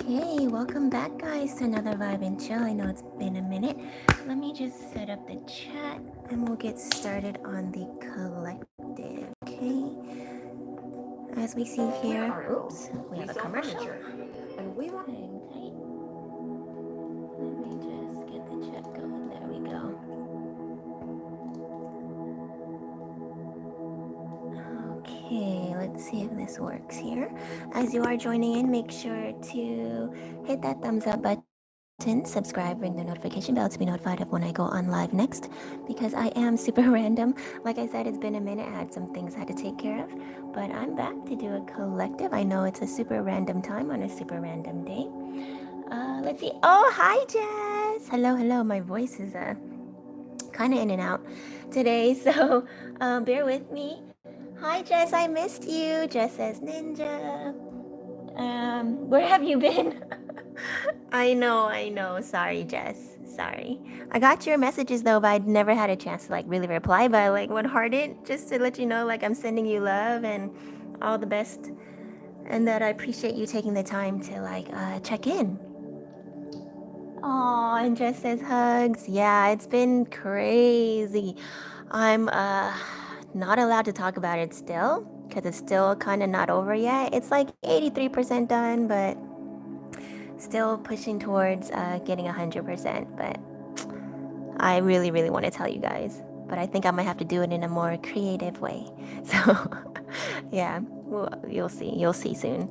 Okay, welcome back, guys, to another Vibe and Chill. I know it's been a minute. Let me just set up the chat and we'll get started on the collective. Okay, as we see here, oops, we have a commercial. And we want. Okay. Let me just get the chat going. There we go. Okay, let's see if this works here. As you are joining in, make sure to hit that thumbs up button, subscribe, ring the notification bell to be notified of when I go on live next, because I am super random. Like I said, it's been a minute. I had some things I had to take care of, but I'm back to do a collective. I know it's a super random time on a super random day. Let's see. Oh, hi, Jess. Hello, hello. My voice is kind of in and out today, so bear with me. Hi, Jess. I missed you. Jess says ninja. Where have you been? I know. Sorry, Jess. Sorry. I got your messages though, but I never had a chance to like really reply. But I like would heart it just to let you know like I'm sending you love and all the best, and that I appreciate you taking the time to like check in. Aw, and Jess says hugs. Yeah, it's been crazy. I'm not allowed to talk about it still because it's still kind of not over yet. It's like 83% done, but still pushing towards getting 100%. But I really, really want to tell you guys. But I think I might have to do it in a more creative way. So, yeah, well, you'll see. You'll see soon.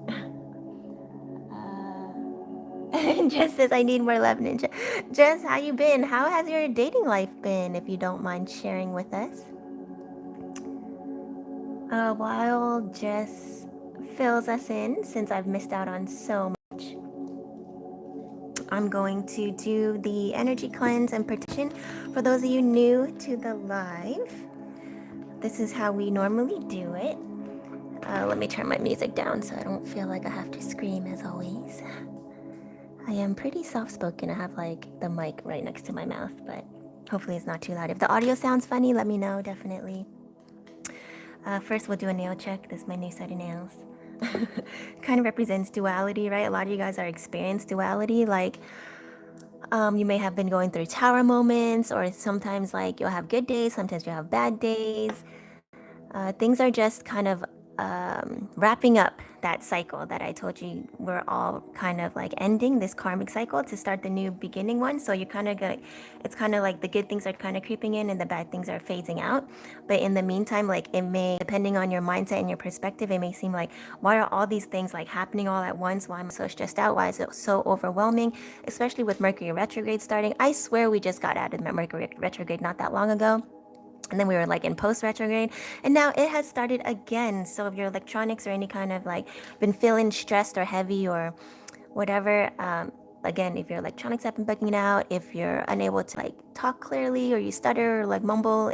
Jess says I need more love, Ninja. Jess, how you been? How has your dating life been? If you don't mind sharing with us. While Jess fills us in, since I've missed out on so much, I'm going to do the energy cleanse and protection. For those of you new to the live, this is how we normally do it. Let me turn my music down so I don't feel like I have to scream as always. I am pretty soft-spoken. I have like the mic right next to my mouth, but hopefully it's not too loud. If the audio sounds funny, let me know, definitely. First, we'll do a nail check. This is my new set of nails. Kind of represents duality, right? A lot of you guys are experiencing duality. Like, you may have been going through tower moments, or sometimes, like, you'll have good days, sometimes you'll have bad days. Things are just kind of wrapping up that cycle that I told you we're all kind of like ending this karmic cycle to start the new beginning one. So you're kind of going, it's kind of like the good things are kind of creeping in and the bad things are phasing out. But in the meantime, like it may, depending on your mindset and your perspective, it may seem like, why are all these things like happening all at once? Why am I so stressed out? Why is it so overwhelming? Especially with Mercury retrograde starting. I swear we just got out of Mercury retrograde not that long ago. And then we were like in post retrograde, and now it has started again. So if your electronics or any kind of like been feeling stressed or heavy or whatever, again, if your electronics have been bugging out, if you're unable to like talk clearly or you stutter or like mumble,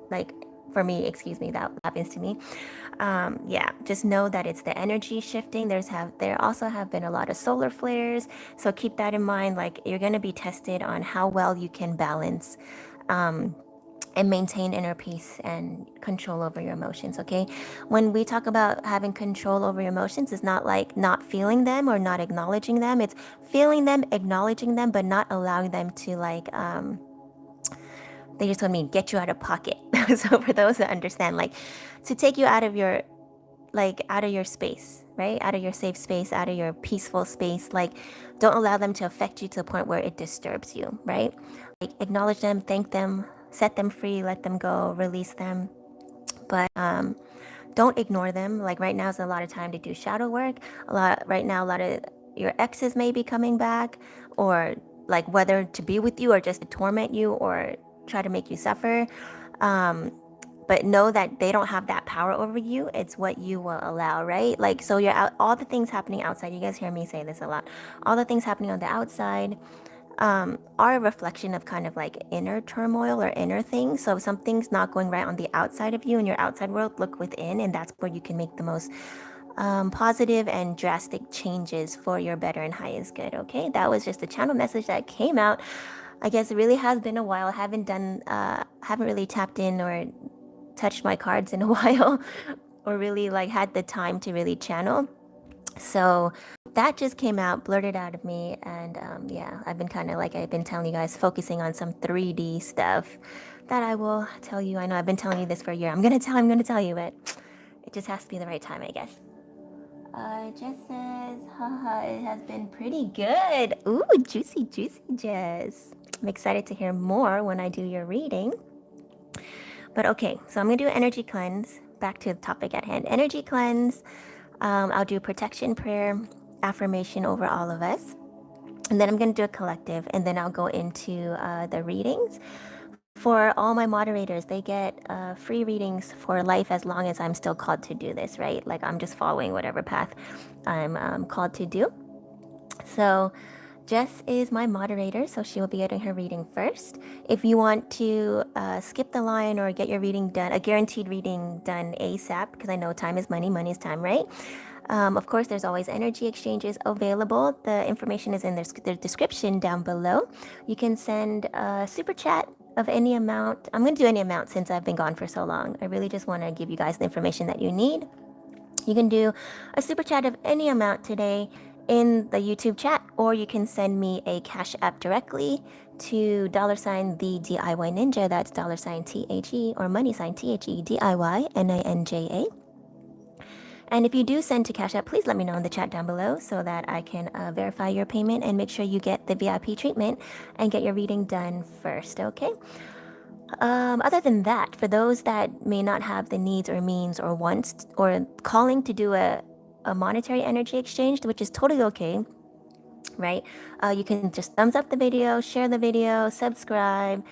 like for me, excuse me, that happens to me. Yeah, just know that it's the energy shifting. There also have been a lot of solar flares, so keep that in mind. Like you're gonna be tested on how well you can balance. And maintain inner peace and control over your emotions, okay? When we talk about having control over your emotions, it's not like not feeling them or not acknowledging them. It's feeling them, acknowledging them, but not allowing them to like, they just told me, get you out of pocket. So for those that understand, like to take you out of your, like out of your space, right? Out of your safe space, out of your peaceful space. Like don't allow them to affect you to the point where it disturbs you, right? Like acknowledge them, thank them, set them free, let them go, release them. But don't ignore them. Like right now is a lot of time to do shadow work. A lot of your exes may be coming back, or like whether to be with you or just to torment you or try to make you suffer. But know that they don't have that power over you. It's what you will allow, right? Like, so you're out, all the things happening outside. You guys hear me say this a lot. All the things happening on the outside are a reflection of kind of like inner turmoil or inner things. So if something's not going right on the outside of you in your outside world, look within, and that's where you can make the most positive and drastic changes for your better and highest good. Okay, that was just a channel message that came out. I guess it really has been a while. I haven't really tapped in or touched my cards in a while, or really like had the time to really channel. So that just came out, blurted out of me, and yeah, I've been kind of like I've been telling you guys, focusing on some 3D stuff that I will tell you. I know I've been telling you this for a year. I'm gonna tell you, but it just has to be the right time, I guess. It just says, haha, it has been pretty good. Ooh, juicy, juicy, Jess. I'm excited to hear more when I do your reading. But okay, so I'm gonna do an energy cleanse. Back to the topic at hand. Energy cleanse. I'll do protection prayer, affirmation over all of us. And then I'm going to do a collective, and then I'll go into the readings. For all my moderators, they get free readings for life as long as I'm still called to do this, right? Like I'm just following whatever path I'm called to do. So Jess is my moderator, so she will be getting her reading first. If you want to skip the line or get your reading done, a guaranteed reading done ASAP, because I know time is money, money is time, right? Of course, there's always energy exchanges available. The information is in the description down below. You can send a super chat of any amount. I'm going to do any amount since I've been gone for so long. I really just want to give you guys the information that you need. You can do a super chat of any amount today in the YouTube chat, or you can send me a Cash App directly to $ the DIY Ninja. That's $THE or money sign THE DIY NINJA. And if you do send to Cash App, please let me know in the chat down below so that I can verify your payment and make sure you get the VIP treatment and get your reading done first, okay? Other than that, for those that may not have the needs or means or wants or calling to do a monetary energy exchange, which is totally okay, right? You can just thumbs up the video, share the video, subscribe,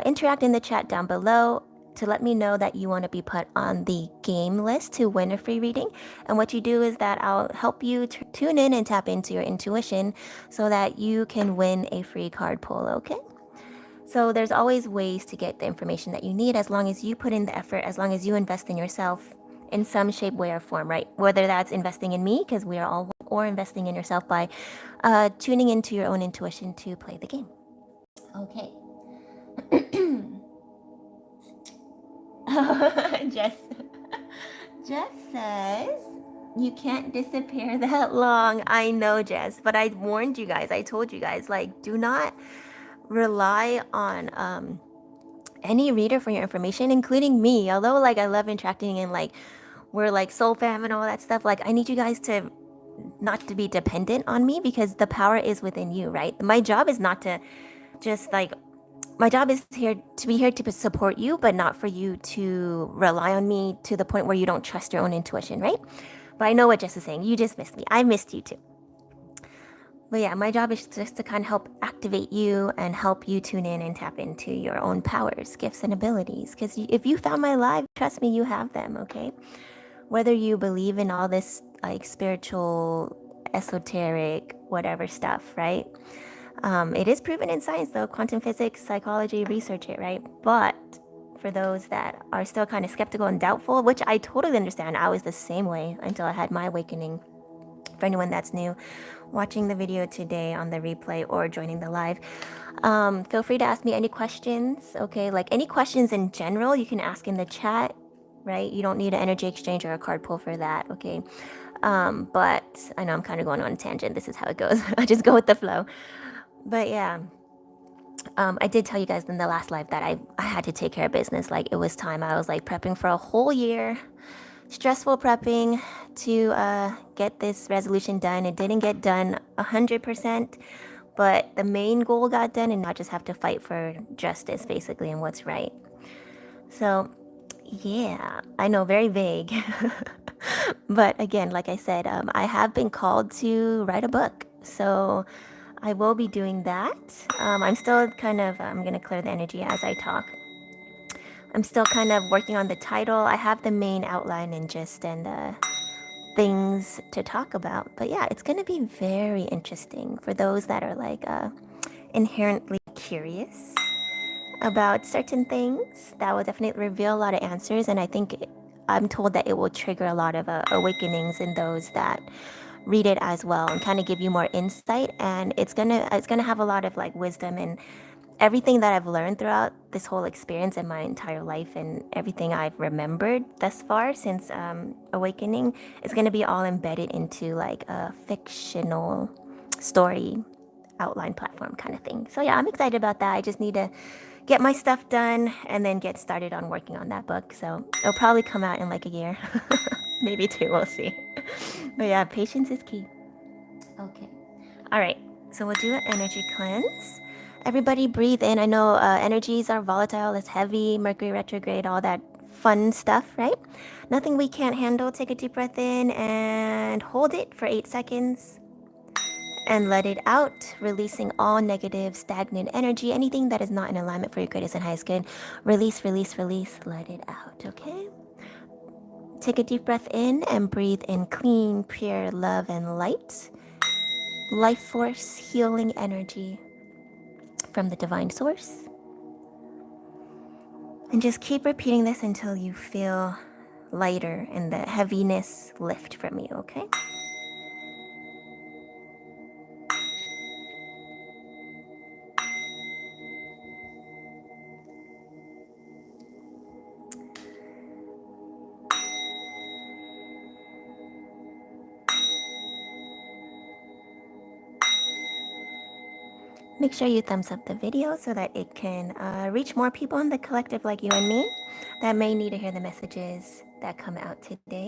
interact in the chat down below to let me know that you want to be put on the game list to win a free reading. And what you do is that I'll help you tune in and tap into your intuition so that you can win a free card pull, okay? So there's always ways to get the information that you need as long as you put in the effort, as long as you invest in yourself in some shape, way, or form, right? Whether that's investing in me, because we are all, or investing in yourself by tuning into your own intuition to play the game. Okay. Jess says you can't disappear that long. I know, Jess, but I warned you guys. I told you guys, like, do not rely on any reader for your information, including me. Although, like, I love interacting and like we're like soul fam and all that stuff. Like, I need you guys to not to be dependent on me because the power is within you, right? My job is not to just like my job is here to support you, but not for you to rely on me to the point where you don't trust your own intuition, right? But I know what Jess is saying. You just missed me. I missed you too. But yeah, my job is just to kind of help activate you and help you tune in and tap into your own powers, gifts, and abilities. Because if you found my live, trust me, you have them, okay? Whether you believe in all this like spiritual, esoteric, whatever stuff, right? It is proven in science, though, quantum physics, psychology, research it, right? But for those that are still kind of skeptical and doubtful, which I totally understand, I was the same way until I had my awakening. For anyone that's new, watching the video today on the replay or joining the live, feel free to ask me any questions, okay? Like any questions in general, you can ask in the chat, right? You don't need an energy exchange or a card pull for that, okay? But I know I'm kind of going on a tangent. This is how it goes. I just go with the flow. But yeah, I did tell you guys in the last live that I had to take care of business. Like it was time. I was like prepping for a whole year, stressful prepping to get this resolution done. It didn't get done 100%, but the main goal got done, and now I just have to fight for justice basically and what's right. So yeah, I know, very vague. But again, like I said, I have been called to write a book. So I will be doing that. I'm still kind of, I'm going to clear the energy as I talk. I'm still kind of working on the title. I have the main outline and gist and things to talk about. But yeah, it's going to be very interesting for those that are like inherently curious about certain things. That will definitely reveal a lot of answers. And I think I'm told that it will trigger a lot of awakenings in those that read it as well and kind of give you more insight, and it's gonna have a lot of like wisdom and everything that I've learned throughout this whole experience in my entire life and everything I've remembered thus far since awakening is going to be all embedded into like a fictional story outline platform kind of thing. So yeah, I'm excited about that. I just need to get my stuff done and then get started on working on that book. So it'll probably come out in like a year, maybe two, we'll see. But yeah, patience is key. Okay. All right. So we'll do an energy cleanse. Everybody breathe in. I know energies are volatile, it's heavy, Mercury retrograde, all that fun stuff, right? Nothing we can't handle. Take a deep breath in and hold it for 8 seconds. And let it out, releasing all negative, stagnant energy, anything that is not in alignment for your greatest and highest good. Release, release, release, let it out, okay? Take a deep breath in and breathe in clean, pure love and light. Life force, healing energy from the divine source. And just keep repeating this until you feel lighter and the heaviness lift from you, okay? Make sure you thumbs up the video so that it can reach more people in the collective like you and me that may need to hear the messages that come out today.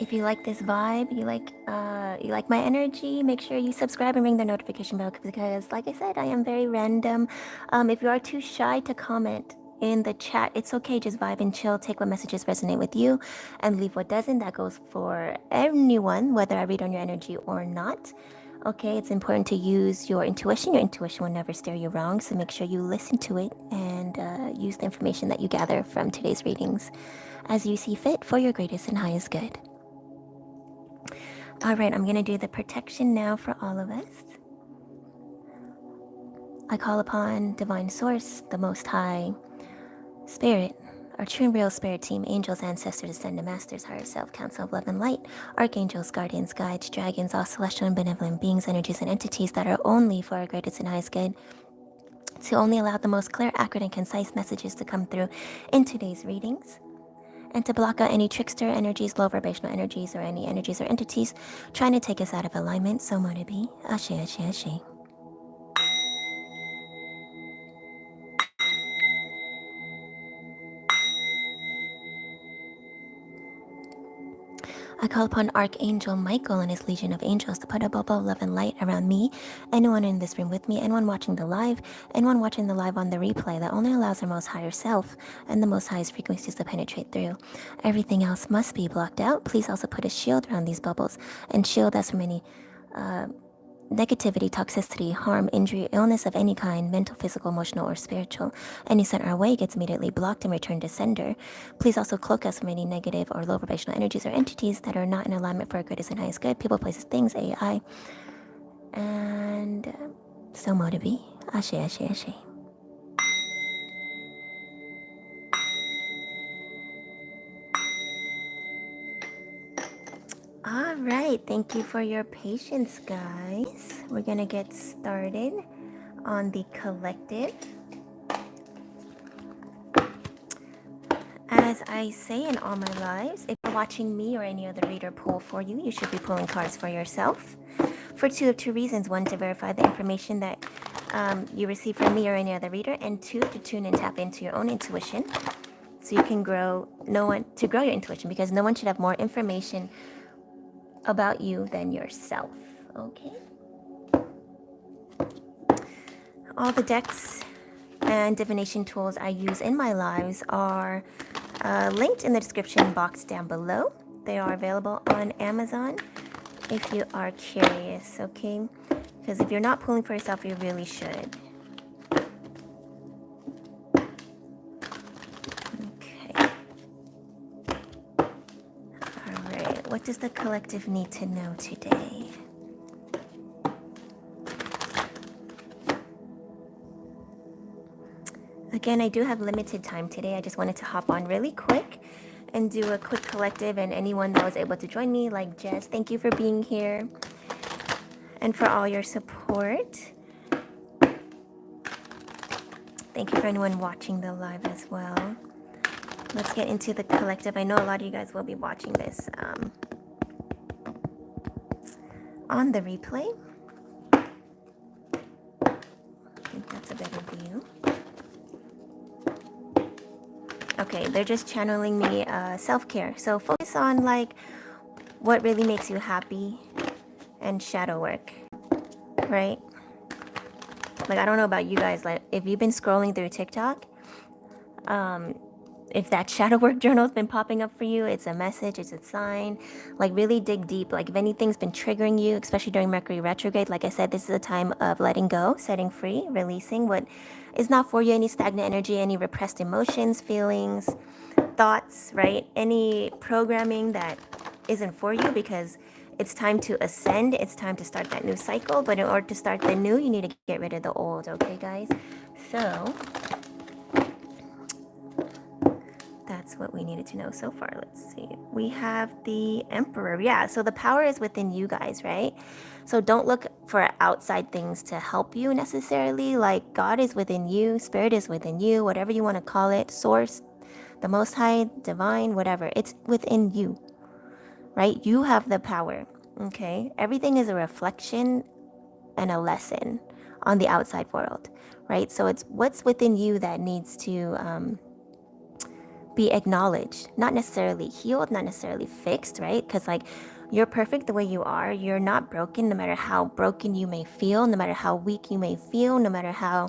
If you like this vibe, you like my energy, make sure you subscribe and ring the notification bell because, like I said, I am very random. If you are too shy to comment in the chat, it's okay. Just vibe and chill. Take what messages resonate with you and leave what doesn't. That goes for anyone, whether I read on your energy or not. Okay, it's important to use your intuition. Your intuition will never steer you wrong, so make sure you listen to it and use the information that you gather from today's readings as you see fit for your greatest and highest good. All right, I'm going to do the protection now for all of us. I call upon Divine Source, the Most High Spirit, our true and real spirit team, angels, ancestors, ascended masters, higher self, council of love and light, archangels, guardians, guides, dragons, all celestial and benevolent beings, energies, and entities that are only for our greatest and highest good, to only allow the most clear, accurate, and concise messages to come through in today's readings, and to block out any trickster energies, low vibrational energies, or any energies or entities trying to take us out of alignment. So mote it be. Ashe, ashe, ashe. I call upon Archangel Michael and his legion of angels to put a bubble of love and light around me, anyone in this room with me, anyone watching the live, anyone watching the live on the replay that only allows our most higher self and the most highest frequencies to penetrate through. Everything else must be blocked out. Please also put a shield around these bubbles and shield us from any negativity, toxicity, harm, injury, illness of any kind, mental, physical, emotional, or spiritual. Any sent our way gets immediately blocked and returned to sender. Please also cloak us from any negative or low vibrational energies or entities that are not in alignment for our greatest and highest good, people, places, things, AI. And so mote it be. Ashe, ashe, ashe. All right, thank you for your patience, guys. We're gonna get started on the collective. As I say in all my lives, if you're watching me or any other reader pull for you, you should be pulling cards for yourself. For two reasons. One, to verify the information that you receive from me or any other reader, and two, to tune and tap into your own intuition so you can grow your intuition, because no one should have more information about you than yourself. Okay? All the decks and divination tools I use in my lives are linked in the description box down below. They are available on Amazon if you are curious, okay? Because if you're not pulling for yourself, you really should. Okay. All right. What does the collective need to know today? Again, I do have limited time today. I just wanted to hop on really quick and do a quick collective, and anyone that was able to join me, like Jess, thank you for being here. and for all your support. Thank you for anyone watching the live as well. Let's get into the collective. I know a lot of you guys will be watching this on the replay. I think that's a better view. Okay, they're just channeling me self-care. So focus on like what really makes you happy and shadow work, right? Like, I don't know about you guys, like if you've been scrolling through TikTok, if that shadow work journal has been popping up for you, it's a message, it's a sign. Like, really dig deep. Like, if anything's been triggering you, especially during Mercury retrograde, like I said, this is a time of letting go, setting free, releasing what is not for you, any stagnant energy, any repressed emotions, feelings, thoughts, right? Any programming that isn't for you, because it's time to ascend. It's time to start that new cycle. But in order to start the new, you need to get rid of the old, okay, guys? So that's what we needed to know so far. Let's see. We have the Emperor. Yeah, so the power is within you guys, right? So don't look for outside things to help you necessarily. Like, God is within you, Spirit is within you, whatever you want to call it, Source, the Most High, Divine, whatever. It's within you, right? You have the power, okay? Everything is a reflection and a lesson on the outside world, right? So it's what's within you that needs to be acknowledged, not necessarily healed, not necessarily fixed, right? Because like, you're perfect the way you are. You're not broken, no matter how broken you may feel, no matter how weak you may feel, no matter how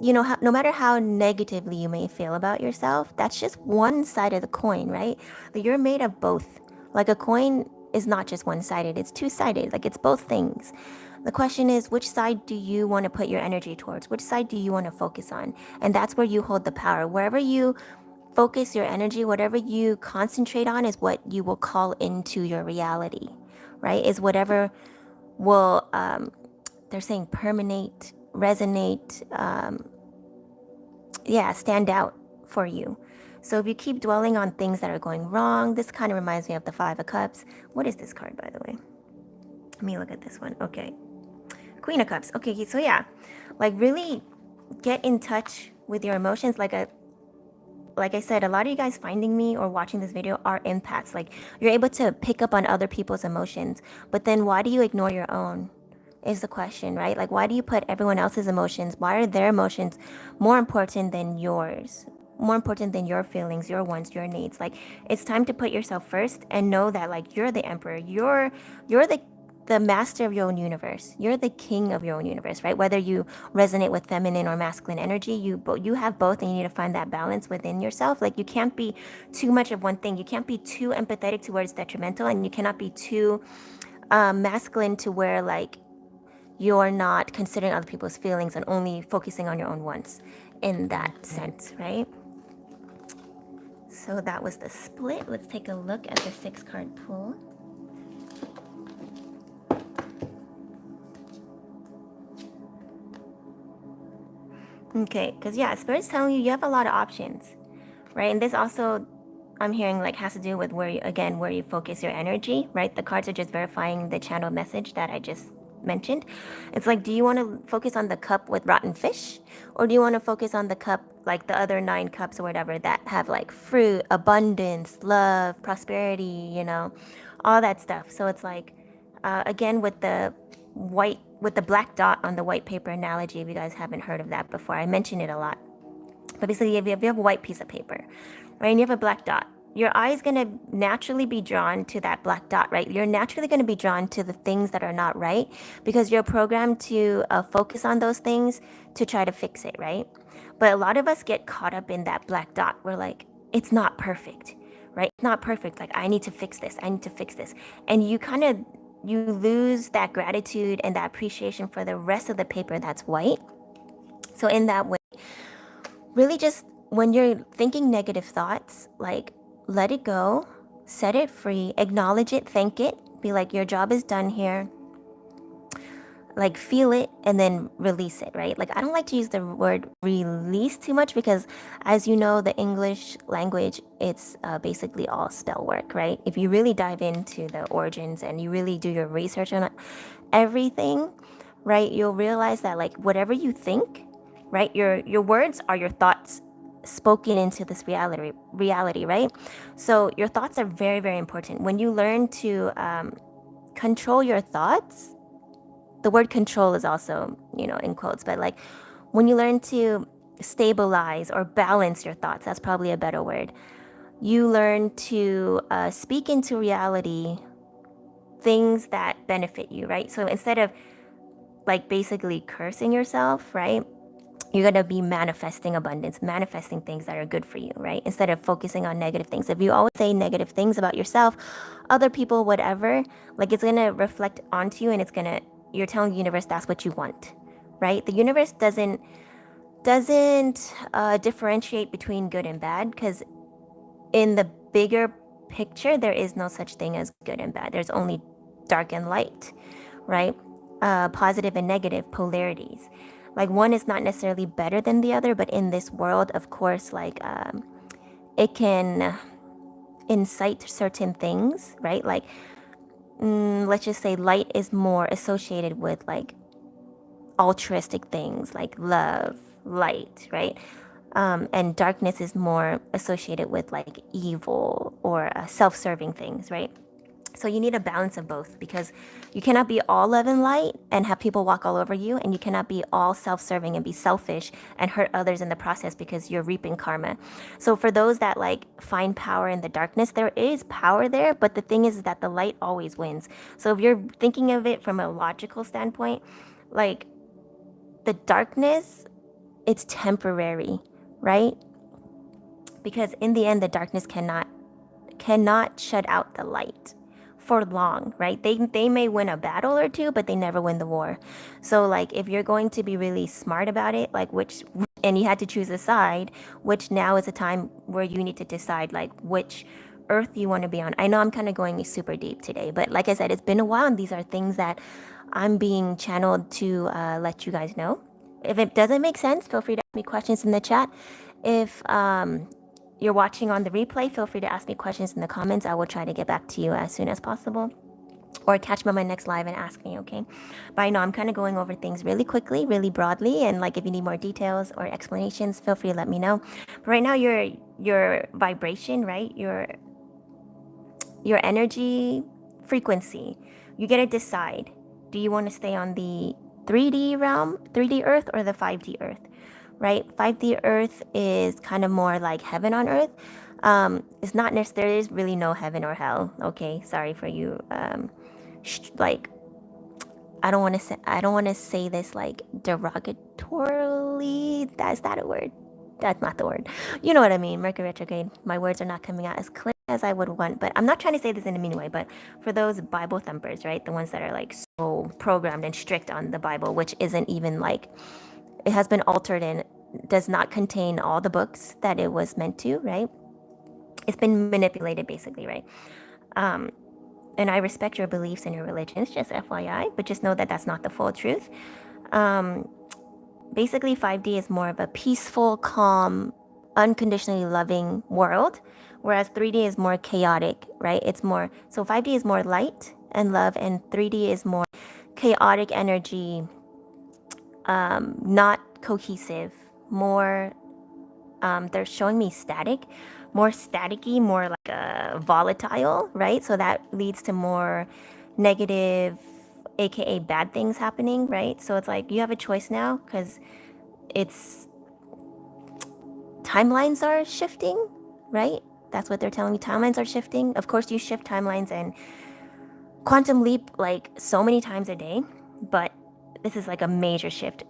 no matter how negatively you may feel about yourself. That's just one side of the coin, right? That you're made of both. Like, a coin is not just one-sided, it's two-sided. Like, it's both things. The question is, which side do you want to put your energy towards? Which side do you want to focus on? And that's where you hold the power. Wherever you focus your energy, whatever you concentrate on is what you will call into your reality, right? Is whatever will, they're saying, permeate, resonate, stand out for you. So if you keep dwelling on things that are going wrong, this kind of reminds me of the Five of Cups. What is this card, by the way? Let me look at this one. Okay. Queen of Cups. Okay, so yeah, like, really get in touch with your emotions. Like I said, a lot of you guys finding me or watching this video are empaths. Like, you're able to pick up on other people's emotions, but then why do you ignore your own? Is the question, right? Like, why do you put everyone else's emotions? Why are their emotions more important than yours? More important than your feelings, your wants, your needs? Like, it's time to put yourself first and know that, like, you're the emperor. You're the master of your own universe. You're the king of your own universe, right? Whether you resonate with feminine or masculine energy, you have both, and you need to find that balance within yourself. Like, you can't be too much of one thing. You can't be too empathetic to where it's detrimental, and you cannot be too masculine to where, like, you're not considering other people's feelings and only focusing on your own wants in that sense, right? So that was the split. Let's take a look at the 6-card pull. Okay, because yeah, Spirit's telling you have a lot of options, right? And this also, I'm hearing, like, has to do with where you focus your energy, right? The cards are just verifying the channel message that I just mentioned. It's like, do you want to focus on the cup with rotten fish, or do you want to focus on the cup, like the other 9 cups or whatever, that have like fruit, abundance, love, prosperity, all that stuff? So it's like, again, with the black dot on the white paper analogy, if you guys haven't heard of that before, I mention it a lot. But basically, if you have a white piece of paper, right, and you have a black dot, your eye is going to naturally be drawn to that black dot, right? You're naturally going to be drawn to the things that are not right, because you're programmed to focus on those things to try to fix it, right? But a lot of us get caught up in that black dot. We're like, it's not perfect, right? It's not perfect. Like, I need to fix this. I need to fix this. And you lose that gratitude and that appreciation for the rest of the paper that's white. So in that way, really, just when you're thinking negative thoughts, like, let it go, set it free, acknowledge it, thank it, be like, your job is done here. like feel it and then release it, right? Like I don't like to use the word release too much because as you know, the English language, it's basically all spell work, right? If you really dive into the origins and you really do your research on everything, right, you'll realize that like whatever you think, right, your words are your thoughts spoken into this reality, right? So your thoughts are very, very important. When you learn to control your thoughts, the word control is also, in quotes, but like when you learn to stabilize or balance your thoughts, that's probably a better word. You learn to speak into reality things that benefit you, right? So instead of like basically cursing yourself, right? You're going to be manifesting abundance, manifesting things that are good for you, right? Instead of focusing on negative things. If you always say negative things about yourself, other people, whatever, like it's going to reflect onto you and you're telling the universe that's what you want, right? The universe doesn't differentiate between good and bad because in the bigger picture, there is no such thing as good and bad. There's only dark and light, right? Positive and negative polarities. Like one is not necessarily better than the other, but in this world, of course, like it can incite certain things, right? Like let's just say light is more associated with like altruistic things like love, light, right? And darkness is more associated with like evil or self-serving things, right? So you need a balance of both because you cannot be all love and light and have people walk all over you, and you cannot be all self-serving and be selfish and hurt others in the process because you're reaping karma. So for those that like find power in the darkness, there is power there, but the thing is that the light always wins. So if you're thinking of it from a logical standpoint, like the darkness, it's temporary, right? Because in the end, the darkness cannot shut out the light for long, right? They may win a battle or two, but they never win the war. So like if you're going to be really smart about it, like and you had to choose a side, which now is a time where you need to decide like which earth you want to be on. I know I'm kind of going super deep today, but like I said, it's been a while and these are things that I'm being channeled to let you guys know. If it doesn't make sense, feel free to ask me questions in the chat. If you're watching on the replay, feel free to ask me questions in the comments. I will try to get back to you as soon as possible. Or catch me on my next live and ask me, okay? But I know I'm kind of going over things really quickly, really broadly, and like if you need more details or explanations, feel free to let me know. But right now, your vibration, right? Your energy frequency, you get to decide. Do you want to stay on the 3D realm, 3D Earth, or the 5D Earth? Right? 5D Earth is kind of more like heaven on earth. It's not necessarily, there is really no heaven or hell. Okay, sorry for you. Like, I don't want to say this like derogatorily. That's not a word. That's not the word. You know what I mean. Mercury retrograde. My words are not coming out as clear as I would want, but I'm not trying to say this in a mean way. But for those Bible thumpers, right, the ones that are like so programmed and strict on the Bible, which isn't even like, it has been altered and does not contain all the books that it was meant to, right? It's been manipulated basically, right? And I respect your beliefs and your religions, just FYI, but just know that that's not the full truth. Basically, 5D is more of a peaceful, calm, unconditionally loving world, whereas 3D is more chaotic, right? It's more, so 5D is more light and love, and 3D is more chaotic energy, not cohesive, more, they're showing me static, more staticky, more like volatile, right? So that leads to more negative, aka bad things happening, right? So it's like you have a choice now because it's timelines are shifting, right? That's what they're telling me. Timelines are shifting. Of course, you shift timelines and quantum leap like so many times a day, but this is like a major shift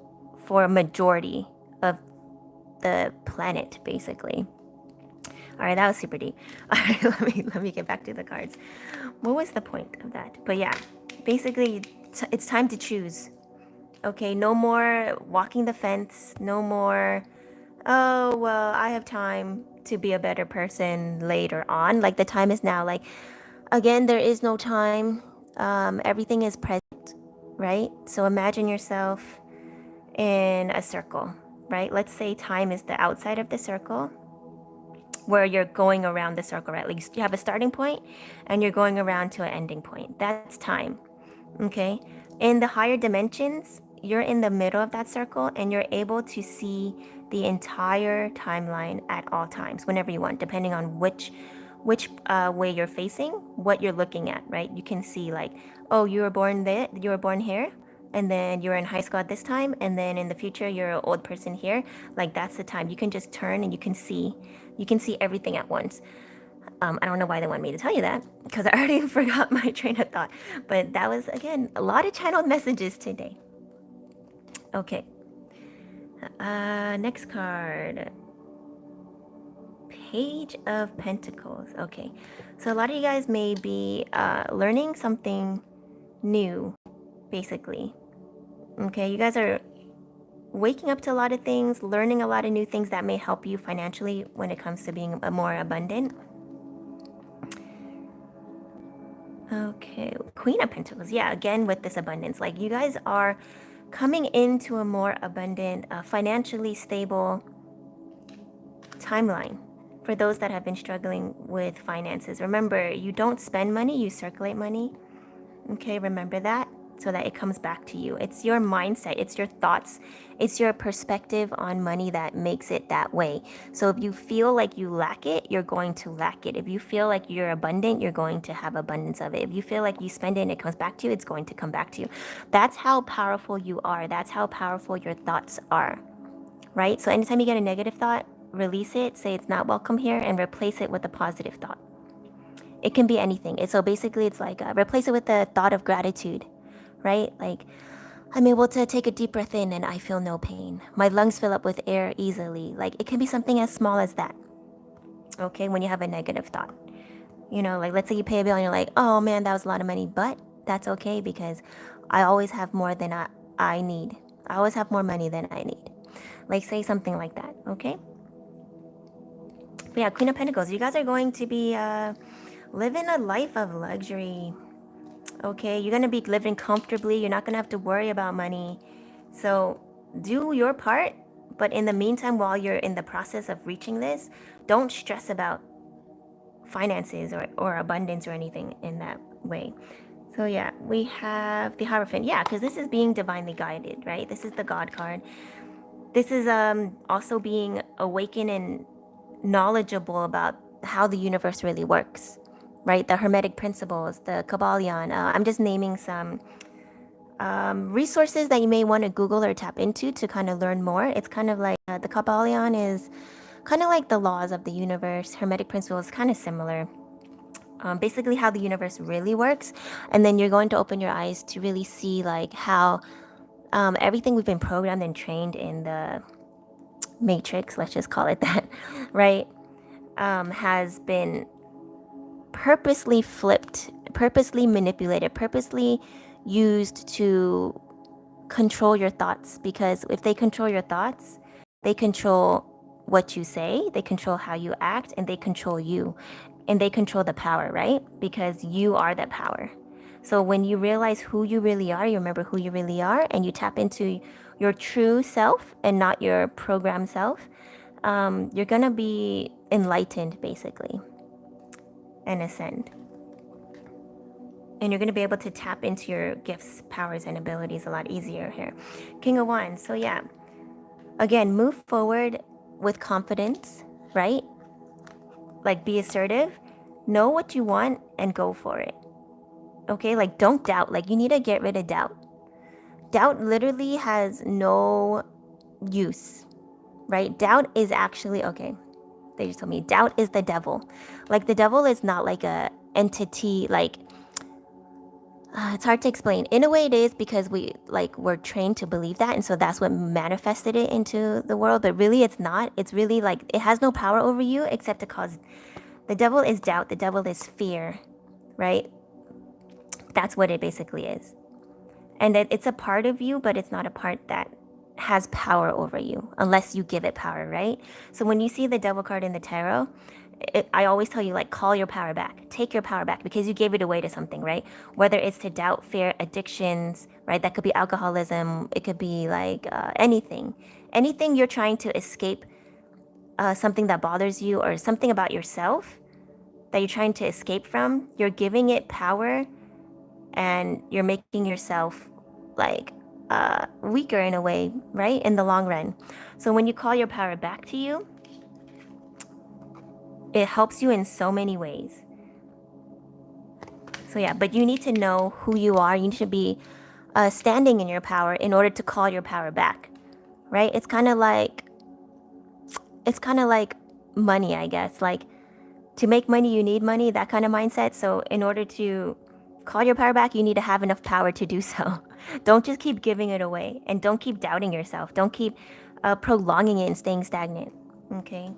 for a majority of the planet, basically. All right, that was super deep. All right, let me get back to the cards. What was the point of that? But yeah, basically, it's time to choose. Okay, no more walking the fence. No more, oh, well, I have time to be a better person later on. Like the time is now. Like, again, there is no time. Everything is present. right? So imagine yourself in a circle, right? Let's say time is the outside of the circle where you're going around the circle, right? Like you have a starting point and you're going around to an ending point. That's time, okay? In the higher dimensions, you're in the middle of that circle and you're able to see the entire timeline at all times, whenever you want, depending on which way you're facing, what you're looking at, right? You can see like, oh, you were born there, you were born here, and then you're in high school at this time, and then in the future you're an old person here. Like that's the time. You can just turn and you can see everything at once. I don't know why they want me to tell you that because I already forgot my train of thought. But that was, again, a lot of channeled messages today. Okay. Next card. Page of Pentacles. Okay. So a lot of you guys may be learning something new, basically. Okay. You guys are waking up to a lot of things, learning a lot of new things that may help you financially when it comes to being more abundant. Okay, Queen of Pentacles. Yeah, again with this abundance. Like you guys are coming into a more abundant, financially stable timeline for those that have been struggling with finances. Remember, you don't spend money, you circulate money. Okay, remember that so that it comes back to you. It's your mindset, it's your thoughts, it's your perspective on money that makes it that way. So if you feel like you lack it, you're going to lack it. If you feel like you're abundant, you're going to have abundance of it. If you feel like you spend it and it comes back to you, it's going to come back to you. That's how powerful you are. That's how powerful your thoughts are, right? So anytime you get a negative thought, release it, say it's not welcome here, and replace it with a positive thought. It can be anything. So basically it's like replace it with the thought of gratitude, right? Like I'm able to take a deep breath in and I feel no pain. My lungs fill up with air easily. Like it can be something as small as that. Okay, when you have a negative thought. You know, like let's say you pay a bill and you're like, oh man, that was a lot of money. But that's okay because I always have more than I need. I always have more money than I need. Like say something like that, okay? But yeah, Queen of Pentacles, you guys are going to be living a life of luxury. Okay, you're gonna be living comfortably. You're not gonna have to worry about money. So do your part, but in the meantime, while you're in the process of reaching this, don't stress about finances or abundance or anything in that way. So yeah, we have the Hierophant. Yeah, because this is being divinely guided, right? This is the God card. This is also being awakened and knowledgeable about how the universe really works, right? The Hermetic principles, the Kabbalion. I'm just naming some resources that you may want to Google or tap into to kind of learn more. It's kind of like the Kabbalion is kind of like the laws of the universe. Hermetic principles kind of similar. Basically how the universe really works. And then you're going to open your eyes to really see like how everything we've been programmed and trained in the matrix, let's just call it that, right? Has been purposely flipped, purposely manipulated, purposely used to control your thoughts. Because if they control your thoughts, they control what you say, they control how you act, and they control you. And they control the power, right? Because you are that power. So when you realize who you really are, you remember who you really are, and you tap into your true self and not your programmed self, you're gonna be enlightened, basically, and ascend. And you're gonna be able to tap into your gifts, powers, and abilities a lot easier here. King of Wands. So yeah, again, move forward with confidence, right? Like be assertive, know what you want, and go for it. Okay, like don't doubt. Like you need to get rid of doubt. Doubt literally has no use, right? Doubt is actually, okay, they just told me doubt is the devil. Like the devil is not like a entity, like it's hard to explain. In a way it is because we're trained to believe that, and so that's what manifested it into the world. But really it's not. It's really like it has no power over you except to cause. The devil is doubt, the devil is fear, right? That's what it basically is. And it's a part of you, but it's not a part that has power over you unless you give it power, right? So when you see the devil card in the tarot, I always tell you, like, call your power back, take your power back, because you gave it away to something, right? Whether it's to doubt, fear, addictions, right? That could be alcoholism. It could be like anything you're trying to escape, something that bothers you or something about yourself that you're trying to escape from. You're giving it power, and you're making yourself like weaker in a way, right? In the long run. So when you call your power back to you, it helps you in so many ways. So yeah, but you need to know who you are. You need to be standing in your power in order to call your power back, right? It's kind of like money, I guess. Like, to make money, you need money, that kind of mindset. So in order to call your power back, you need to have enough power to do so. Don't just keep giving it away, and don't keep doubting yourself. Don't keep prolonging it and staying stagnant. Okay.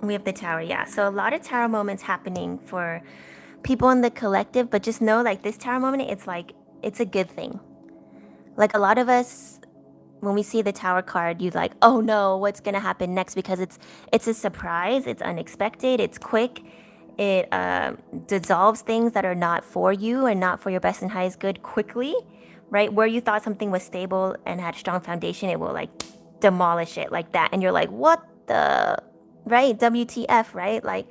We have the tower, yeah. So a lot of tower moments happening for people in the collective, but just know, like, this tower moment, it's a good thing. Like, a lot of us, when we see the tower card, you like, oh no, what's gonna happen next? Because it's a surprise, it's unexpected, it's quick, it dissolves things that are not for you and not for your best and highest good quickly, right? Where you thought something was stable and had a strong foundation, it will like demolish it like that, and you're like, what the, right? WTF, right? Like,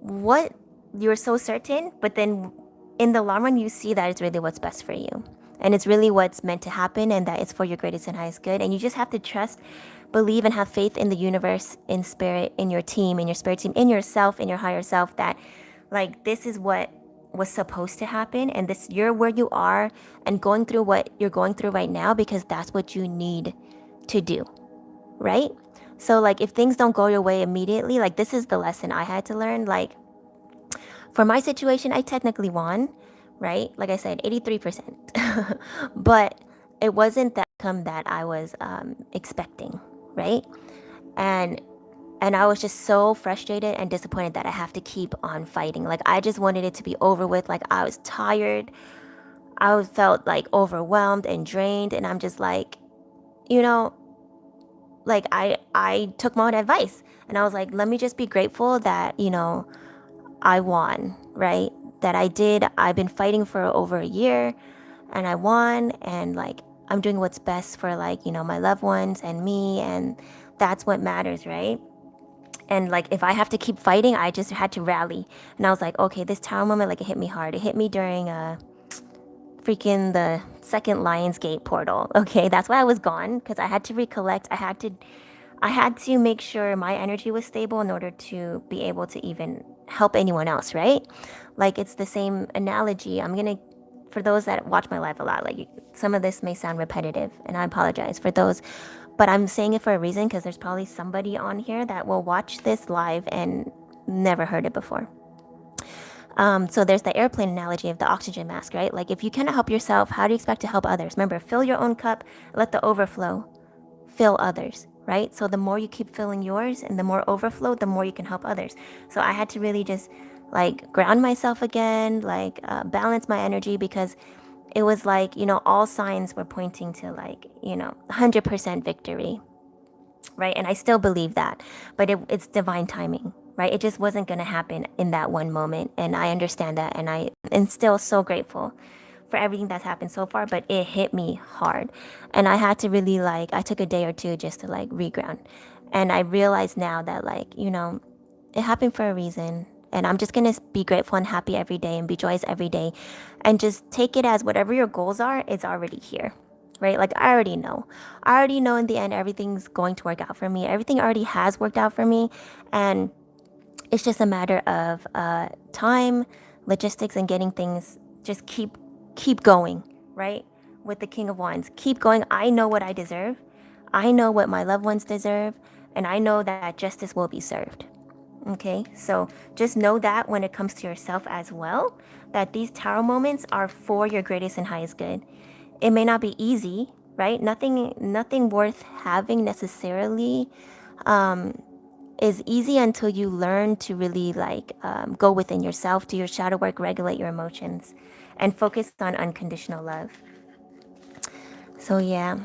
what? You're so certain, but then in the long run, you see that it's really what's best for you. And it's really what's meant to happen, and that it's for your greatest and highest good. And you just have to trust, believe, and have faith in the universe, in spirit, in your team, in your spirit team, in yourself, in your higher self, that like this is what was supposed to happen, and this, you're where you are and going through what you're going through right now because that's what you need to do, right? So like, if things don't go your way immediately, like, this is the lesson I had to learn. Like, for my situation, I technically won, right? Like I said, 83%. But it wasn't the outcome that I was expecting, right? And I was just so frustrated and disappointed that I have to keep on fighting. Like, I just wanted it to be over with. Like, I was tired. Felt like overwhelmed and drained, and I'm just like, you know, like, I took my own advice, and I was like, let me just be grateful that, I won, right? That I did. I've been fighting for over a year, and I won, and like, I'm doing what's best for, like, my loved ones and me, and that's what matters, right? And like, if I have to keep fighting, I just had to rally. And I was like, okay, this tower moment, like, it hit me hard. It hit me during freaking the second Lionsgate portal. Okay, that's why I was gone, because I had to recollect. I had to make sure my energy was stable in order to be able to even help anyone else, right? Like, it's the same analogy. For those that watch my live a lot, like, some of this may sound repetitive, and I apologize for those, but I'm saying it for a reason, because there's probably somebody on here that will watch this live and never heard it before. So there's the airplane analogy of the oxygen mask, right? Like, if you cannot help yourself, how do you expect to help others? Remember, fill your own cup, let the overflow fill others, right? So the more you keep filling yours and the more overflow, the more you can help others. So I had to really just like ground myself again, like balance my energy, because it was like, all signs were pointing to like, 100% victory, right? And I still believe that, but it's divine timing, right? It just wasn't going to happen in that one moment. And I understand that. And I am still so grateful for everything that's happened so far, but it hit me hard. And I had to really like, I took a day or two just to like reground. And I realize now that, like, it happened for a reason. And I'm just going to be grateful and happy every day and be joyous every day. And just take it as whatever your goals are, it's already here, right? Like, I already know. I already know in the end, everything's going to work out for me. Everything already has worked out for me. And it's just a matter of time, logistics, and getting things, just keep going, right? With the King of Wands, keep going. I know what I deserve. I know what my loved ones deserve. And I know that justice will be served. Okay, so just know that when it comes to yourself as well, that these tower moments are for your greatest and highest good. It may not be easy, right? Nothing worth having necessarily is easy until you learn to really like go within yourself, do your shadow work, regulate your emotions, and focus on unconditional love. So yeah,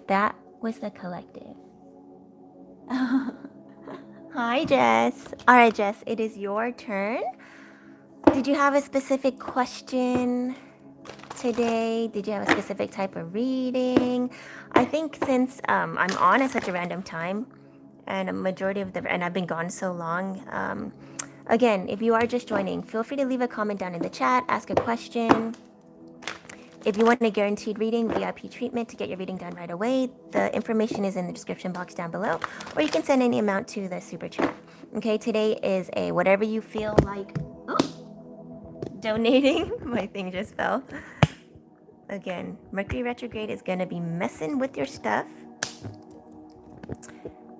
that was the collective. Hi, Jess. All right, Jess, it is your turn. Did you have a specific question today? Did you have a specific type of reading? I think since I'm on at such a random time, and a majority of and I've been gone so long. Again, if you are just joining, feel free to leave a comment down in the chat, ask a question. If you want a guaranteed reading, VIP treatment to get your reading done right away, the information is in the description box down below, or you can send any amount to the super chat. Okay, today is a whatever you feel like donating. My thing just fell. Again, Mercury retrograde is going to be messing with your stuff.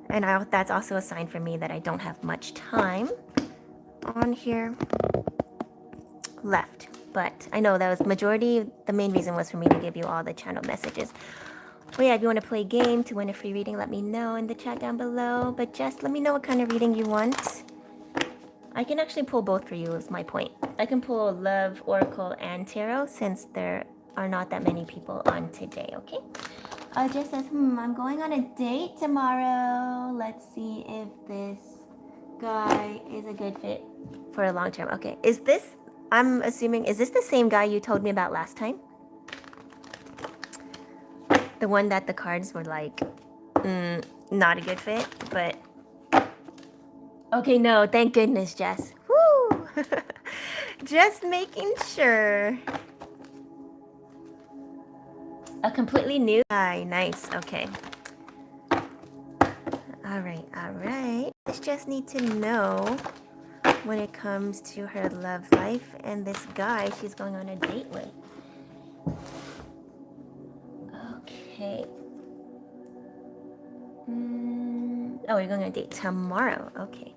And that's also a sign for me that I don't have much time on here left. But I know that was majority, the main reason was for me to give you all the channel messages. But yeah, if you want to play a game to win a free reading, let me know in the chat down below. But just let me know what kind of reading you want. I can actually pull both for you is my point. I can pull Love, Oracle, and Tarot since there are not that many people on today, okay? Just says, I'm going on a date tomorrow. Let's see if this guy is a good fit for a long term. Okay, is this, I'm assuming, is this the same guy you told me about last time? The one that the cards were like, not a good fit, but... Okay, no, thank goodness, Jess. Woo! Just making sure. A completely new guy, nice, okay. All right. This just need to know when it comes to her love life and this guy she's going on a date with. Okay. Oh, you're going on a date tomorrow. Okay.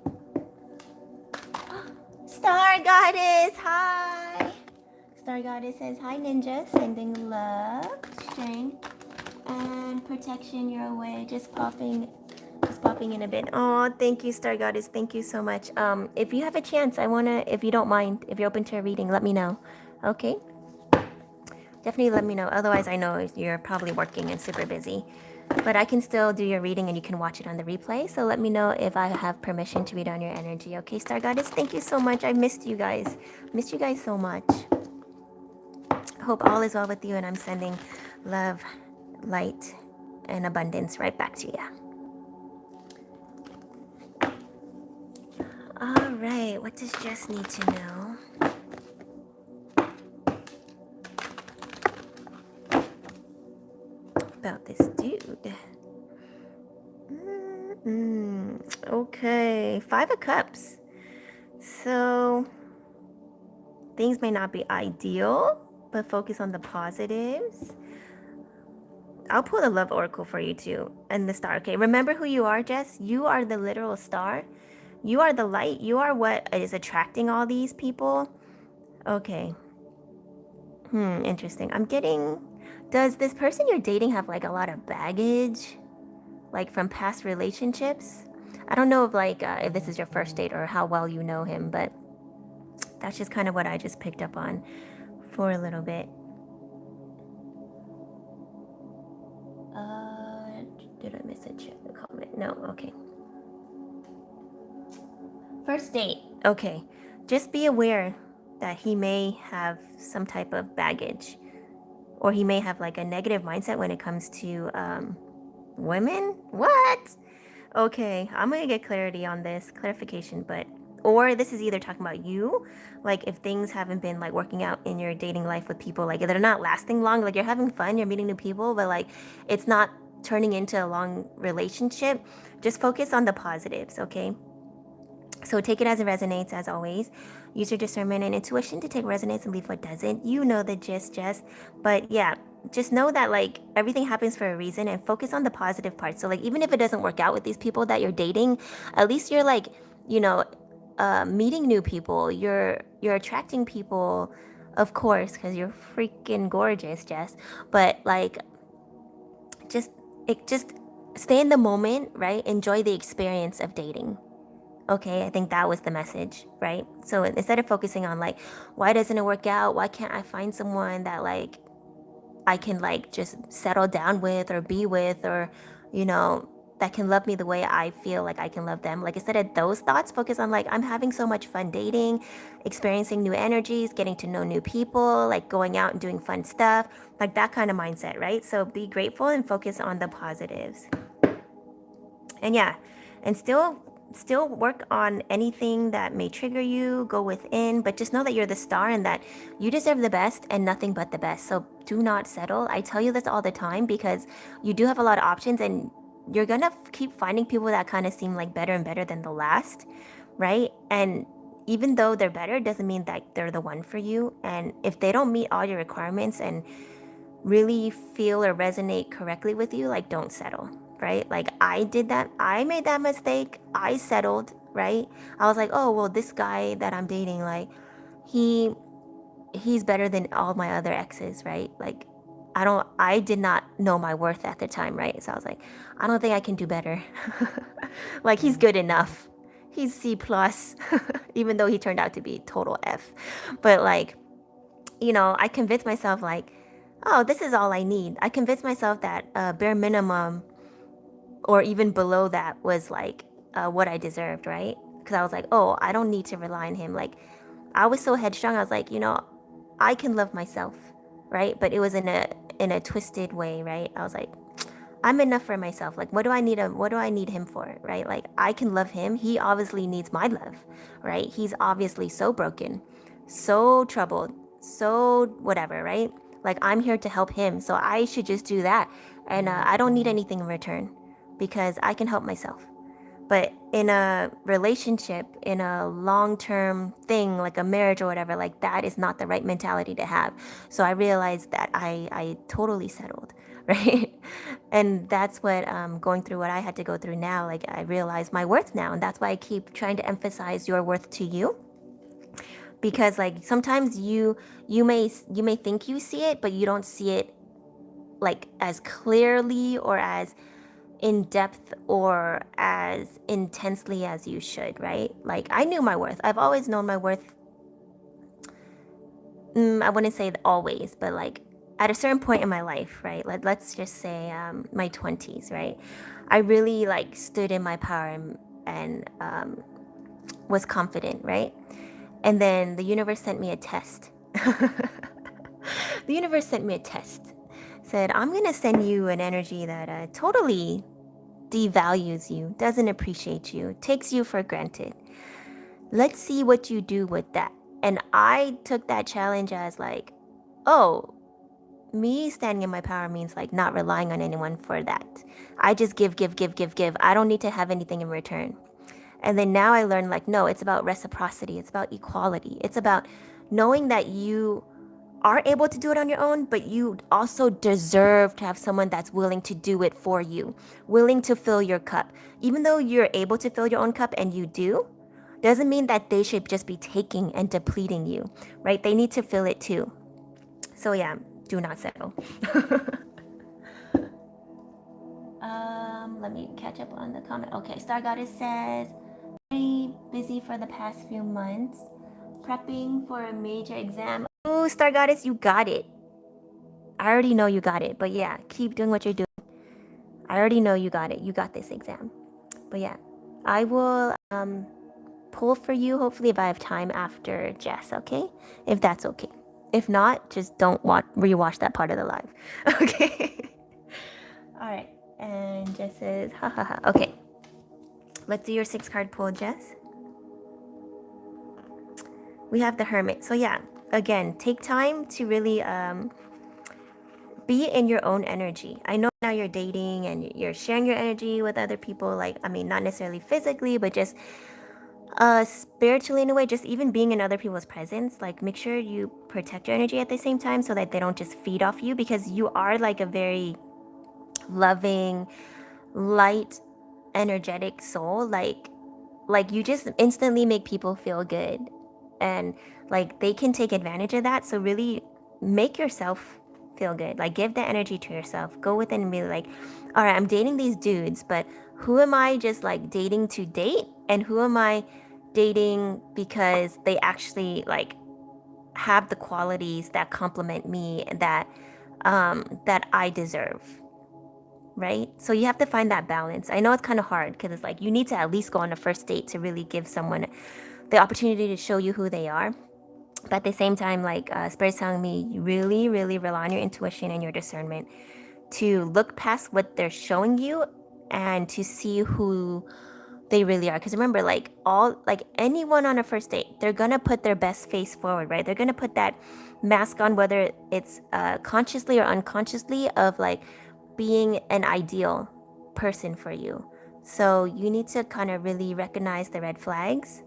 Star Goddess, hi. Star Goddess says, hi, Ninja. Sending love, strength, and protection your way. Just popping in a bit. Oh, thank you, Star Goddess. Thank you so much. If you have a chance, if you don't mind, if you're open to a reading, let me know. Okay? Definitely let me know. Otherwise, I know you're probably working and super busy. But I can still do your reading and you can watch it on the replay. So let me know if I have permission to read on your energy. Okay, Star Goddess? Thank you so much. I missed you guys. Missed you guys so much. Hope all is well with you and I'm sending love, light, and abundance right back to you. All right, what does Jess need to know? About this dude. Okay, 5 of Cups. So things may not be ideal, but focus on the positives. I'll pull the Love Oracle for you too, and the Star. Okay, remember who you are, Jess. You are the literal star. You are the light. You are what is attracting all these people. Okay. Interesting. I'm getting... Does this person you're dating have like a lot of baggage? Like from past relationships? I don't know if if this is your first date or how well you know him, but that's just kind of what I just picked up on for a little bit. Did I miss a comment? No, okay. First date. Okay. Just be aware that he may have some type of baggage, or he may have like a negative mindset when it comes to women. What? Okay, I'm gonna get clarity on this, clarification, or this is either talking about you, like if things haven't been like working out in your dating life with people, like they're not lasting long, like you're having fun, you're meeting new people, but like it's not turning into a long relationship. Just focus on the positives, okay? So take it as it resonates, as always. Use your discernment and intuition to take resonates and leave what doesn't. You know the gist, Jess. But yeah, just know that like everything happens for a reason and focus on the positive parts. So like even if it doesn't work out with these people that you're dating, at least you're like, you know, meeting new people. You're attracting people, of course, because you're freaking gorgeous, Jess. But like, just stay in the moment, right? Enjoy the experience of dating. Okay, I think that was the message, right? So instead of focusing on like, why doesn't it work out? Why can't I find someone that like I can like just settle down with or be with, or, you know, that can love me the way I feel like I can love them. Like instead of those thoughts, focus on like I'm having so much fun dating, experiencing new energies, getting to know new people, like going out and doing fun stuff, like that kind of mindset, right? So be grateful and focus on the positives. And yeah, and still work on anything that may trigger you, go within, but just know that you're the star and that you deserve the best and nothing but the best. So do not settle. I tell you this all the time because you do have a lot of options and you're gonna keep finding people that kind of seem like better and better than the last, right? And even though they're better doesn't mean that they're the one for you. And if they don't meet all your requirements and really feel or resonate correctly with you, like don't settle, right? Like I did that. I made that mistake. I settled, right? I was like, oh, well, this guy that I'm dating, like he he's better than all my other exes, right? Like I did not know my worth at the time, right? So I was like, I don't think I can do better. Like he's good enough. He's C plus, even though he turned out to be total F. But like, I convinced myself like, oh, this is all I need. I convinced myself that bare minimum or even below that was like what I deserved, right? Because I was like, oh, I don't need to rely on him. Like, I was so headstrong. I was like, I can love myself, right? But it was in a twisted way, right? I was like, I'm enough for myself. Like, what do I need him? What do I need him for, right? Like, I can love him. He obviously needs my love, right? He's obviously so broken, so troubled, so whatever, right? Like, I'm here to help him, so I should just do that, and I don't need anything in return because I can help myself. But in a relationship, in a long-term thing like a marriage or whatever, like that is not the right mentality to have. So I realized that I totally settled, right? And that's what going through what I had to go through now. Like I realize my worth now, and that's why I keep trying to emphasize your worth to you, because like sometimes you may think you see it, but you don't see it like as clearly or as in depth or as intensely as you should, right? Like I knew my worth. I've always known my worth. I wouldn't say always, but like at a certain point in my life, right? Let's just say my 20s, right? I really like stood in my power and was confident, right? And then the universe sent me a test. The universe sent me a test. Said, I'm going to send you an energy that totally devalues you, doesn't appreciate you, takes you for granted. Let's see what you do with that. And I took that challenge as like, oh, me standing in my power means like not relying on anyone for that. I just give, give, give, give, give. I don't need to have anything in return. And then now I learned like, no, it's about reciprocity. It's about equality. It's about knowing that you are able to do it on your own, but you also deserve to have someone that's willing to do it for you, willing to fill your cup. Even though you're able to fill your own cup and you do, doesn't mean that they should just be taking and depleting you, right? They need to fill it too. So yeah, do not settle. Let me catch up on the comment. Okay, Star Goddess says, very busy for the past few months, prepping for a major exam. Oh, Star Goddess, you got it. I already know you got it, but yeah, keep doing what you're doing. I already know you got it. You got this exam. But yeah, I will pull for you hopefully if I have time after Jess, okay? If that's okay. If not, just don't rewatch that part of the live. Okay. All right. And Jess says, ha ha ha. Okay. Let's do your 6-card pull, Jess. We have the Hermit. So yeah, again, take time to really be in your own energy. I know now you're dating and you're sharing your energy with other people, like, I mean, not necessarily physically, but just spiritually in a way, just even being in other people's presence. Like, make sure you protect your energy at the same time so that they don't just feed off you, because you are like a very loving, light, energetic soul. Like you just instantly make people feel good, and like they can take advantage of that. So really make yourself feel good. Like give the energy to yourself. Go within and be like, all right, I'm dating these dudes, but who am I just like dating to date, and who am I dating because they actually like have the qualities that complement me, that I deserve. right? So you have to find that balance. I know it's kind of hard because it's like you need to at least go on a first date to really give someone the opportunity to show you who they are. But at the same time, like Spirit's telling me, you really, really rely on your intuition and your discernment to look past what they're showing you and to see who they really are. Because remember, like anyone on a first date, they're gonna put their best face forward, right? They're gonna put that mask on, whether it's consciously or unconsciously, of like being an ideal person for you. So you need to kind of really recognize the red flags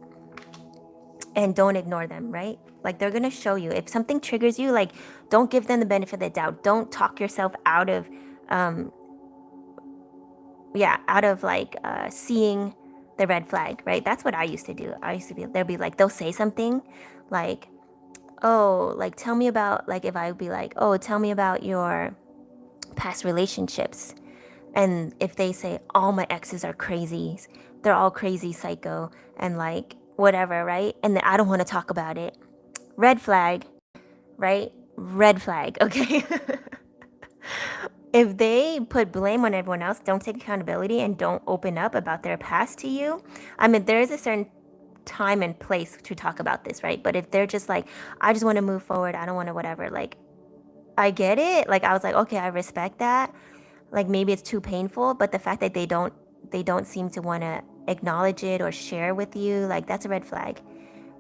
and don't ignore them, right? Like they're gonna show you. If something triggers you, like don't give them the benefit of the doubt. Don't talk yourself out of um out of like seeing the red flag, right? That's what I used to do. I used to be, they'll be like, they'll say something like, oh, like tell me about, like if I would be like, oh, tell me about your past relationships. And if they say all my exes are crazy, they're all crazy psycho and like whatever, right? And then I don't want to talk about it. Red flag, right? Red flag, okay? If they put blame on everyone else, don't take accountability, and don't open up about their past to you, I mean, there is a certain time and place to talk about this, right? But if they're just like, I just want to move forward, I don't want to whatever, like, I get it. Like, I was like, okay, I respect that. Like, maybe it's too painful, but the fact that they don't seem to want to acknowledge it or share with you, like, that's a red flag.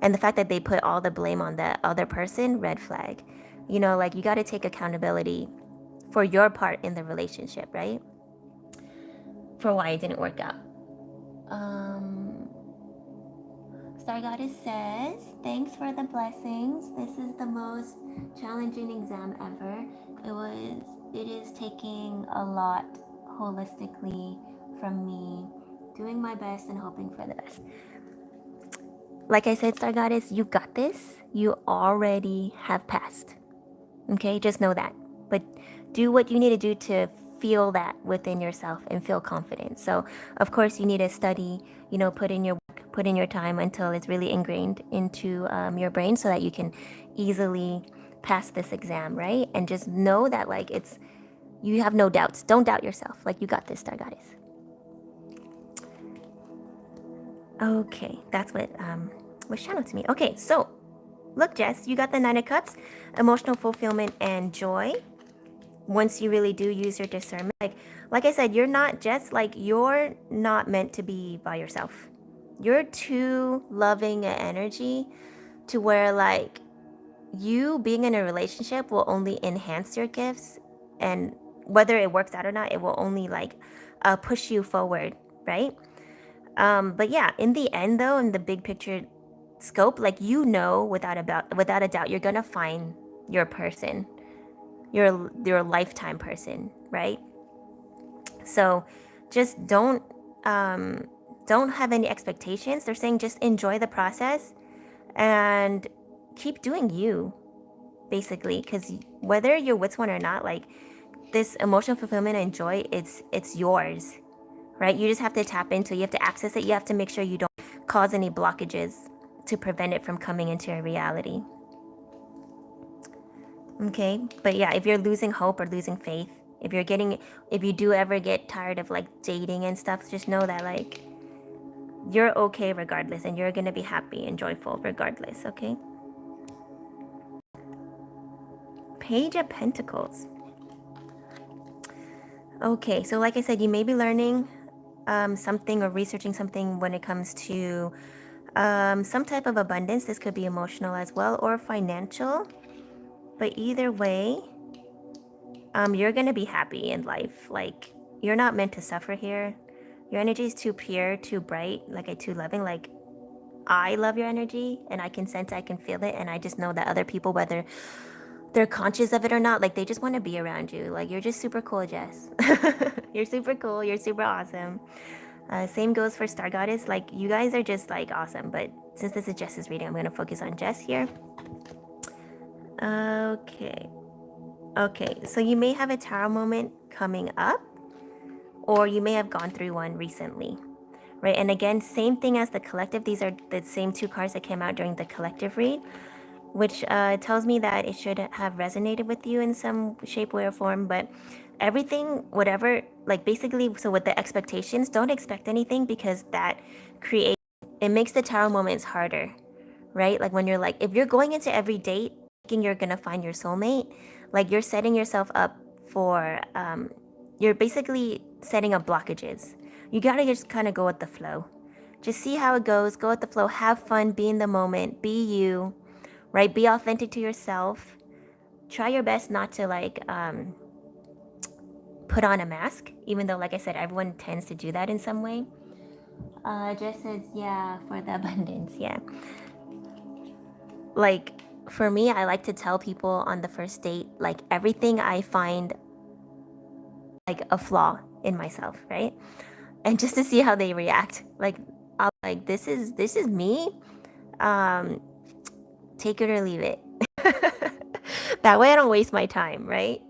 And the fact that they put all the blame on the other person, red flag. You know, like, you got to take accountability for your part in the relationship, right? For why it didn't work out. Star Goddess says, thanks for the blessings. This is the most challenging exam ever. It is taking a lot holistically from me, doing my best and hoping for the best. Like I said, Star Goddess, you got this. You already have passed. Okay, just know that. But do what you need to do to feel that within yourself and feel confident. So, of course, you need to study, put in your work, put in your time until it's really ingrained into your brain so that you can easily pass this exam, right? And just know that, like, you have no doubts. Don't doubt yourself. Like, you got this, Star Goddess. Okay, that's what was channeled to me. Okay, so look, Jess, you got the Nine of Cups, emotional fulfillment and joy. Once you really do use your discernment, like I said, you're not meant to be by yourself. You're too loving an energy to where, like, you being in a relationship will only enhance your gifts, and whether it works out or not, it will only push you forward, right? But yeah, in the end though, in the big picture scope, like, without a doubt, you're gonna find your person, your lifetime person, right? So just don't have any expectations. They're saying just enjoy the process and keep doing you, basically, because whether you're with one or not, like, this emotional fulfillment and joy, it's yours, right? You just have to tap into it. You have to access it. You have to make sure you don't cause any blockages to prevent it from coming into your reality. Okay, but yeah, if you're losing hope or losing faith, if you do ever get tired of like dating and stuff, just know that, like, you're okay regardless, and you're gonna be happy and joyful regardless, okay? Page of Pentacles. Okay, so like I said, you may be learning something or researching something when it comes to some type of abundance. This could be emotional as well, or financial. But either way, you're gonna be happy in life. Like, you're not meant to suffer here. Your energy is too pure, too bright, too loving. Like, I love your energy, and I can sense, I can feel it, and I just know that other people, whether they're conscious of it or not, like, they just want to be around you. Like, you're just super cool, Jess. You're super cool. You're super awesome. Same goes for Star Goddess. Like, you guys are just, like, awesome. But since this is Jess's reading, I'm going to focus on Jess here. Okay, so you may have a tarot moment coming up, or you may have gone through one recently, right? And again, same thing as the collective. These are the same two cards that came out during the collective read, which tells me that it should have resonated with you in some shape, way, or form. But everything, whatever, like basically, so with the expectations, don't expect anything, because that creates, it makes the tarot moments harder, right? Like when you're like, if you're going into every date thinking you're gonna find your soulmate, like you're setting yourself up for, you're basically setting up blockages. You gotta just kind of go with the flow. Just see how it goes, go with the flow, have fun, be in the moment, be you, right? Be authentic to yourself. Try your best not to like, put on a mask, even though, like I said, everyone tends to do that in some way. Just says, yeah, for the abundance, yeah. Like, for me, I like to tell people on the first date, like, everything I find like a flaw in myself, right? And just to see how they react. Like, I'll like, this is me. Um, take it or leave it. That way I don't waste my time, right?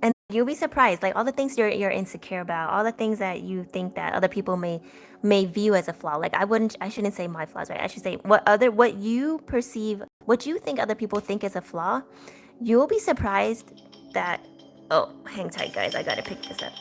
And you'll be surprised, like all the things you're insecure about, all the things that you think that other people may view as a flaw. Like I shouldn't say my flaws, right? I should say what you perceive, what you think other people think is a flaw. You'll be surprised that, oh, hang tight guys, I gotta pick this up.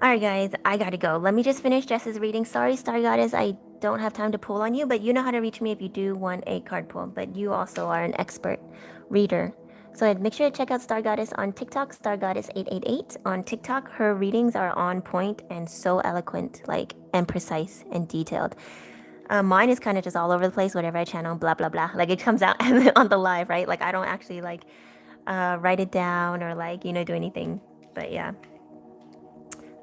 Alright guys, I gotta go. Let me just finish Jess's reading. Sorry, Star Goddess, I don't have time to pull on you, but you know how to reach me if you do want a card pull. But you also are an expert reader. So make sure to check out Star Goddess on TikTok, Star Goddess 888 on TikTok. Her readings are on point and so eloquent, like, and precise and detailed. Mine is kind of just all over the place, whatever I channel, blah, blah, blah. Like, it comes out on the live, right? Like, I don't actually, like, write it down or, like, you know, do anything. But, yeah.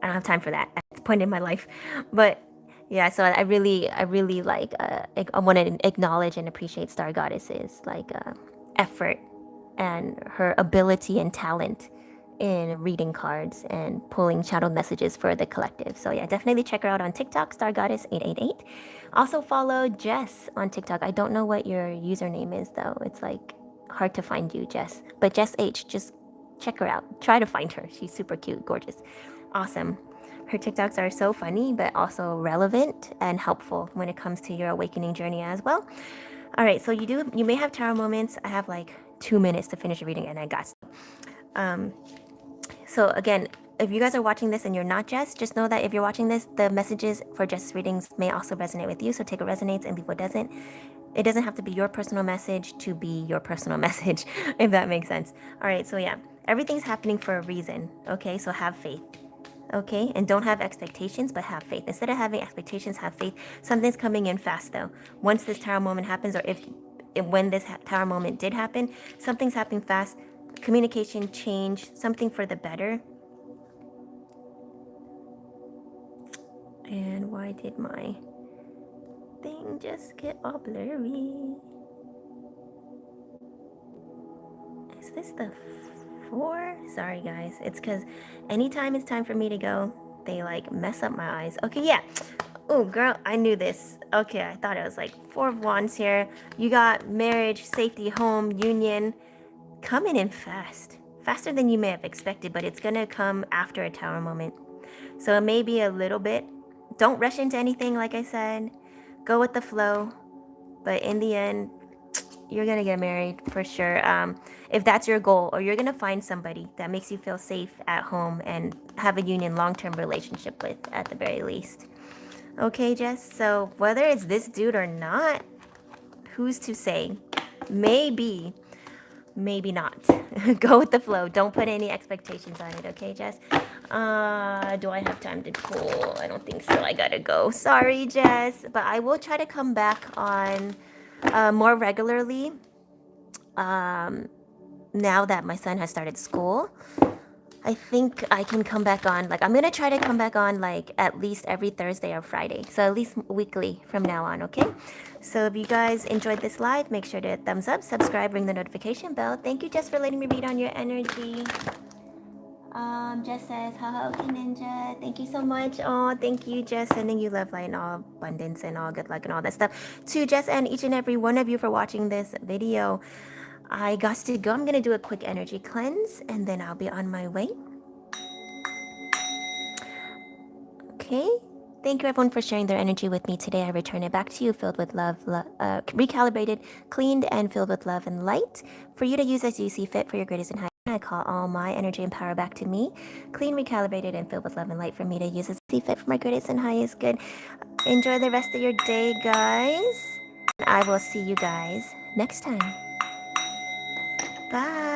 I don't have time for that at this point in my life. But, yeah, so I really, like, I want to acknowledge and appreciate Star Goddess's, like, effort and her ability and talent in reading cards and pulling channeled messages for the collective. So yeah, definitely check her out on TikTok, Star Goddess 888. Also follow Jess on TikTok. I don't know what your username is though. It's like hard to find you, Jess. But Jess H, just check her out. Try to find her. She's super cute, gorgeous, awesome. Her TikToks are so funny, but also relevant and helpful when it comes to your awakening journey as well. All right, so you may have tarot moments. I have like 2 minutes to finish reading and I got so again, if you guys are watching this and you're not Jess, just know that if you're watching this, the messages for Jess readings may also resonate with you. So take what resonates and leave what doesn't. It doesn't have to be your personal message to be your personal message, if that makes sense. All right, so yeah, everything's happening for a reason. Okay, so have faith. Okay, and don't have expectations, but have faith. Instead of having expectations, have faith. Something's coming in fast though. Once this tarot moment happens, or when this tarot moment did happen, something's happening fast. Communication, change, something for the better. And why did my thing just get all blurry? Is this the 4? Sorry guys, it's because anytime it's time for me to go, they like mess up my eyes. Okay, yeah. Oh girl, I knew this. Okay, I thought it was like 4 of Wands here. You got marriage, safety, home, union. Coming in fast. Faster than you may have expected, but it's gonna come after a tower moment. So it may be a little bit. Don't rush into anything, like I said. Go with the flow. But in the end, you're gonna get married for sure. If that's your goal, or you're gonna find somebody that makes you feel safe at home and have a union, long-term relationship with, at the very least. Okay, Jess, so whether it's this dude or not, who's to say? Maybe not. Go with the flow. Don't put any expectations on it, okay, Jess? Do I have time to pull? I don't think so. I gotta go. Sorry, Jess, but I will try to come back on more regularly now that my son has started school. I think I can come back on, like, I'm gonna try to come back on like at least every Thursday or Friday, so at least weekly from now on. Okay, so if you guys enjoyed this live, make sure to hit thumbs up, subscribe, ring the notification bell. Thank you, Jess, for letting me read on your energy. Jess says, haha, okay, ninja. Thank you so much. Oh, thank you, Jess. Sending you love, light, and all abundance and all good luck and all that stuff to Jess and each and every one of you for watching this video. I got to go. I'm gonna do a quick energy cleanse and then I'll be on my way. Okay, Thank you, everyone, for sharing their energy with me today. I return it back to you, filled with love, recalibrated, cleaned, and filled with love and light, for you to use as you see fit for your greatest and highest. I call all my energy and power back to me, clean, recalibrated, and filled with love and light, for me to use as I see fit for my greatest and highest good. Enjoy the rest of your day, guys. I will see you guys next time. Bye.